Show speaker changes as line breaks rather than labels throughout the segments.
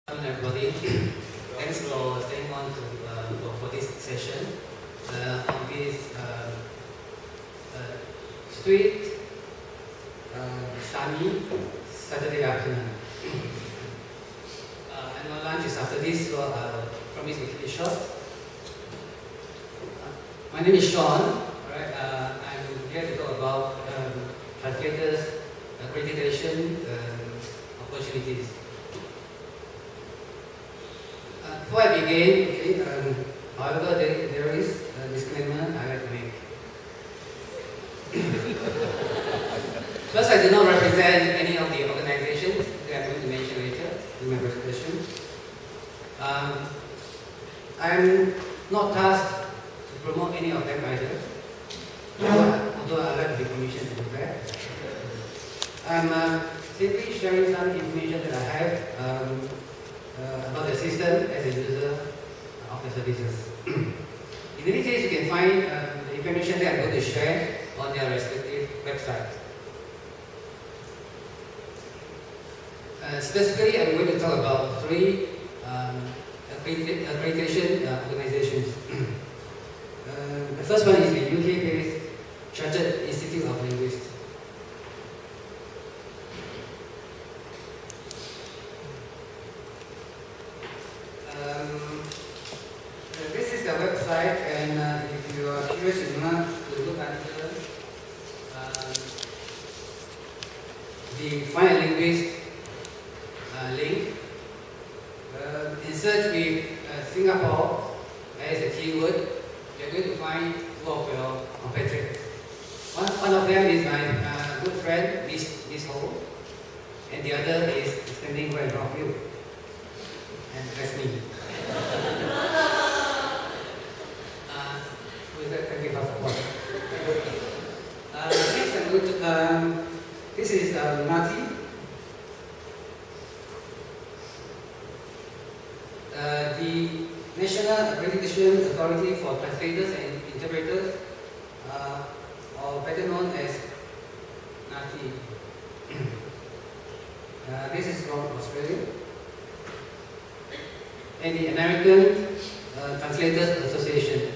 Hello everybody. Thanks for staying on for this session on this sweet, sunny Saturday afternoon. And my lunch is after this, so promise to keep it short. My name is Sean. Alright, I'm here to talk about translators, accreditation, opportunities. Before I begin, okay, however, there is a disclaimer I like to make. First, I do not represent any of the organizations that I'm going to mention later in my presentation. I'm not tasked to promote any of them either, although I like the commission to do that. I'm simply sharing some information that I have about the system as a user of the services. In any case, you can find the information that I'm going to share on their respective websites. Specifically, I'm going to talk about three accreditation organizations. The first one is the UK-based Chartered Institute of Linguists. This is the website, and if you are curious enough to look at the Find a Linguist link, in search with Singapore as a keyword, you're going to find two of your compatriots. One of them is my good friend, Miss Ho, and the other is standing right in front of you. And that's me. With that, thank you for support. Next, I'm going to, this is Nati. The National Accreditation Authority for Translators and Interpreters, or better known as NATI. This is from Australia. And the American Translators Association.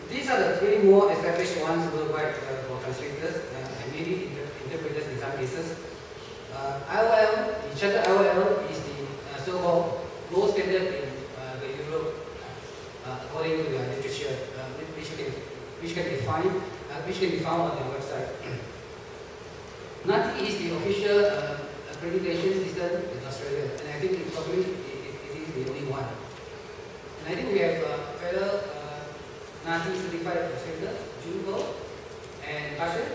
These are the three more established ones worldwide for translators and maybe interpreters in some cases. IOL, the Chartered IOL is the so-called gold standard in Europe according to their literature, which can be found on their website. NATI is the official accreditation system in Australia, and I think it is the only one. And I think we have fellow NATI certified translators, Junko and Basher.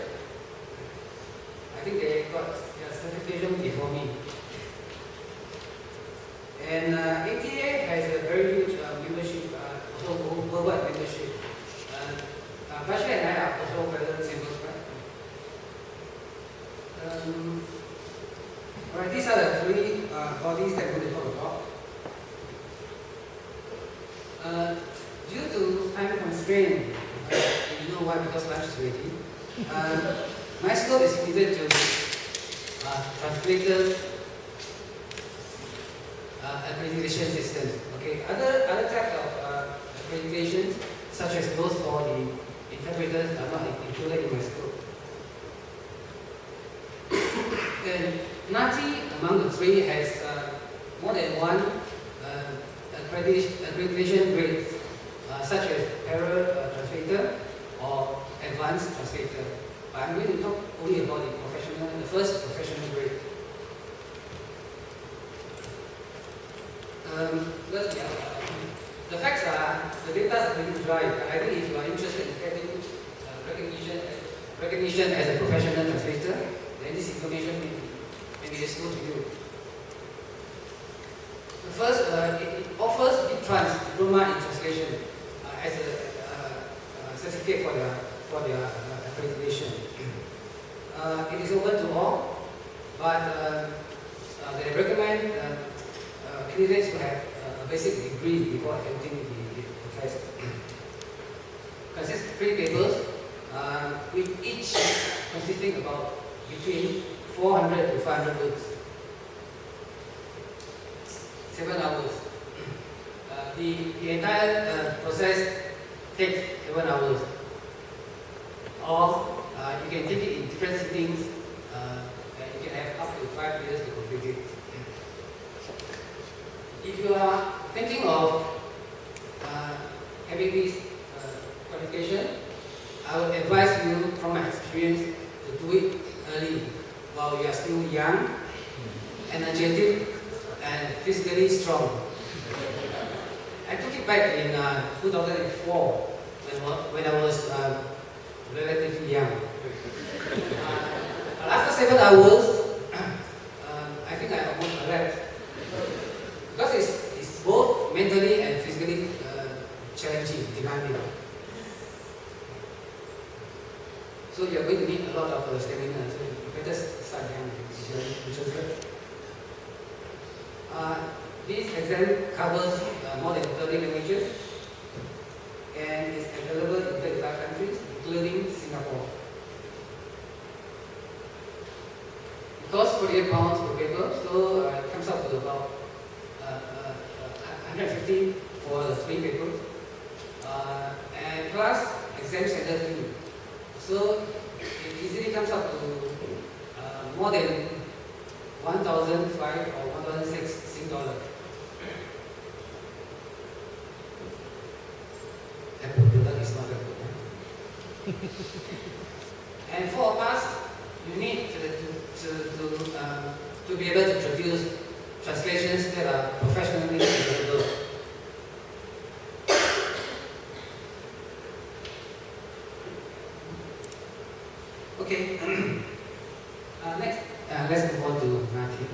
I think they got their certification before me. And ATA has a very huge membership, also worldwide membership. Basher and I are also fellow members, right? Alright, these are the three bodies that we're going to talk about. Due to time constraint, you know why? Because lunch is ready. My scope is limited to translators accreditation systems. Okay, other types of accreditations, such as those for the interpreters, are not included in my scope. And NATI, among the three, has more than one accreditation grade, such as parallel translator or advanced translator. But I'm going to talk only about the first professional grade. The facts are, the data are pretty dry. I think if you are interested in getting recognition as a professional translator, then this information may be useful to you. First, it offers Big Trans Diploma in Translation as a certificate for their accreditation. It is open to all, but they recommend candidates to have a basic degree before attempting the test. Consists of 3 papers, with each consisting about between 400 to 500 words. 7 hours. The entire process takes 7 hours. Or you can take it in different sittings, and you can have up to 5 years to complete it. If you are thinking of having this qualification, I would advise you, from my experience, to do it early, while you are still young, energetic, and physically strong. I took it back in 2004, when I was relatively young. After 7 hours, I think I almost collapsed. Because it's both mentally and physically challenging, demanding. So you're going to need a lot of stamina, so you better start young, which is good. This exam covers more than 30 languages and is available in 35 countries, including Singapore. It costs £48 per paper, so it comes up to about 150 for the 3 papers, and plus exam center fee. So it easily comes up to more than 1,005 or 1,006 Sing dollar. That product is not that good. And for a pass, you need to be able to produce translations that are professionally available. Okay. Next, let's move on to Matthew.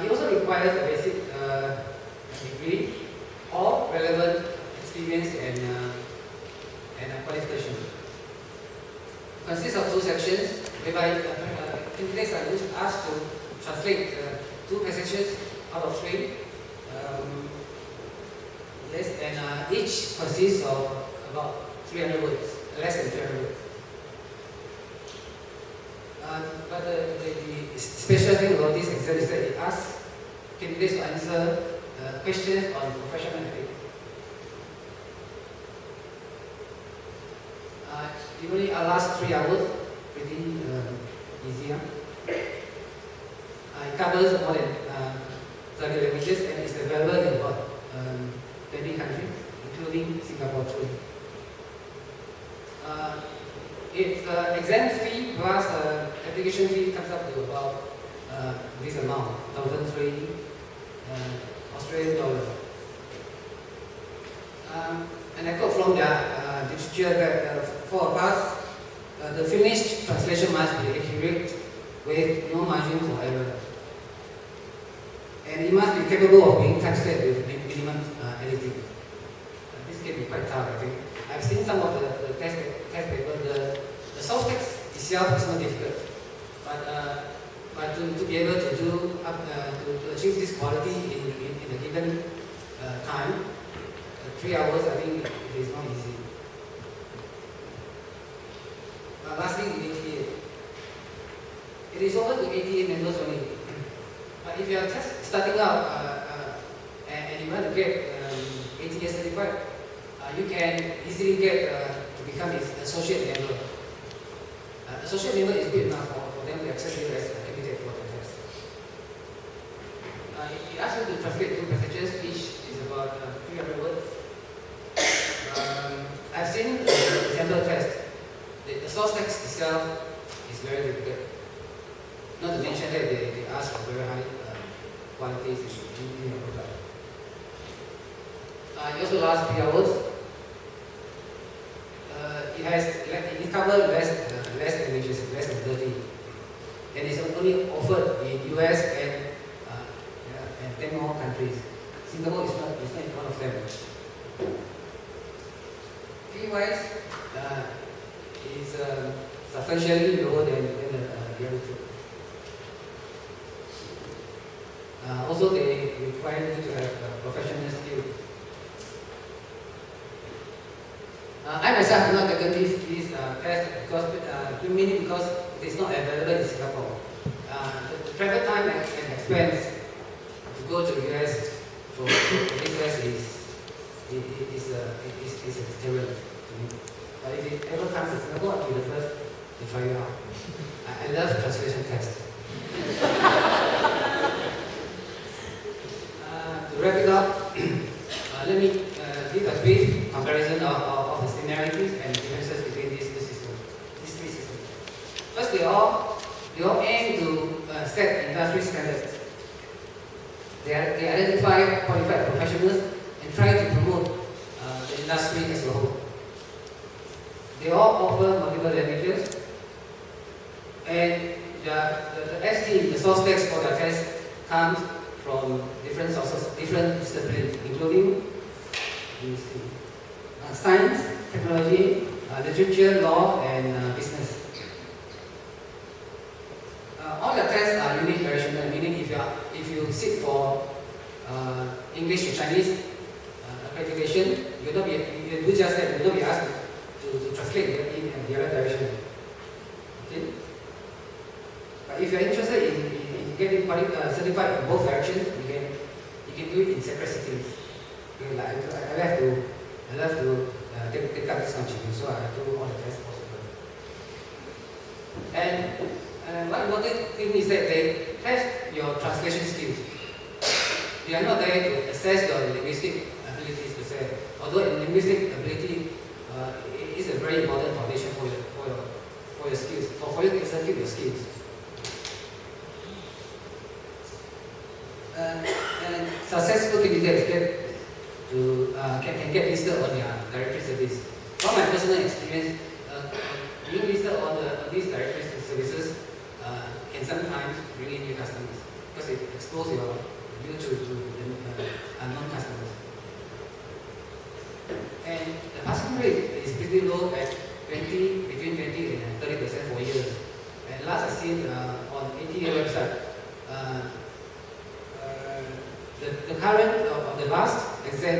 He also requires a basic degree or relevant experience and qualification. It consists of 2 sections, whereby candidates are asked to translate 2 passages out of 3. Yes, and each consists of about 300 words, less than 300 words. But the special thing about this exam is that it asks candidates to answer questions on professional ethics. It only lasts 3 hours, pretty easy. It covers more than 30 languages and is available in about 20 countries, including Singapore too. Its exam fee plus application fee comes up to about this amount, 1,003 Australian dollars. And I quote from the literature that for a pass, the finished translation must be accurate with no margin for error. And it must be capable of being translated with minimum editing. This can be quite tough, I think. I've seen some of the test papers. The soft text itself is not difficult, but to be able to do to achieve this quality in a given time, 3 hours, I think it is not easy. Lastly, the ATA. It is open to ATA members only. But if you are just starting out and you want to get ATA certified, you can easily get to become an associate member. Associate member is good enough for them to accept you as a candidate for the test. It asks you to translate 2 passages, each is about 300 words. I've seen the sample test. The source text itself is very difficult. Not to mention that they ask for very high qualities in your product. It also lasts 3 hours. It covers less languages, less than 30, and it's only offered in US and 10 more countries. Singapore is not one of them. Fee-wise, is substantially lower than the other 2. Also, they require you to have professional skills. I myself have not taken this test mainly because it is not available in Singapore. The travel time and expense to go to US for this test is a deterrent to me. But if it ever comes to Singapore, I'll be the first to try it out. I love translation test. To wrap it up, let me give a brief comparison of the similarities and differences between these three systems. First, they all aim to set industry standards. They identify qualified professionals and try to promote the industry as a whole. They all offer multiple languages, and the ST, the source text for the test, comes from different sources, different disciplines, including science, technology, literature, law, and business. All the tests are unidirectional, meaning if you seek for English to Chinese accreditation, you do just that. You will not be asked to translate in the other direction. Okay? But if you are interested in getting certified in both directions, you can do it in separate sittings. Okay? Like I love to take up this contribution, so I do all the tests possible. And one important thing is that they test your translation skills. They are not there to assess your linguistic abilities per se. Although linguistic ability is a very important foundation for your skills, for you to execute your skills. And successful candidates can get listed on their directory service. From my personal experience, being listed on these directory services can sometimes bring in new customers because it exposes you to unknown customers. And the passing rate is pretty low at between 20 and 30% for years. And last I seen on ATA website, the current of the last exam,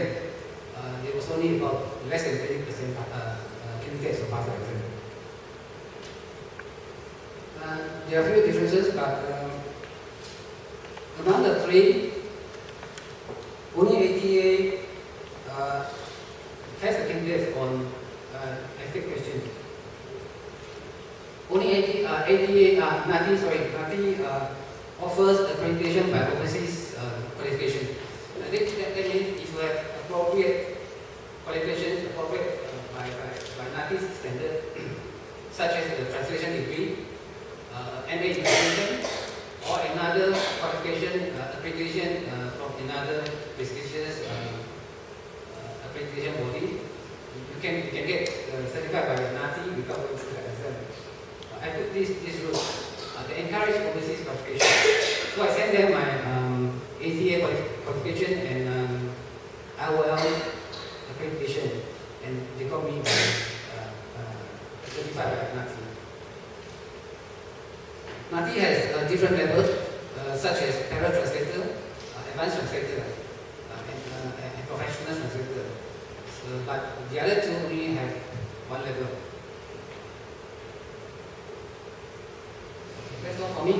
there was only about less than 20% candidates who passed the exam. There are a few differences, but among the three, only ATA has the candidates on ethics questions. Only NATI offers accreditation by overseas qualification. That means if you have appropriate qualifications, appropriate by NATI's standard, such as the translation degree, MA in translation, or another qualification, accreditation from another prestigious accreditation body, you can get certified by NATI without going through the exam. I took this route. They encourage overseas qualification. So I sent them my ATA qualification and IOL accreditation, and they got me certified by NATI. NATI has different levels, such as parallel translator, advanced translator, and professional translator. But the other two only have one level. That's all for me.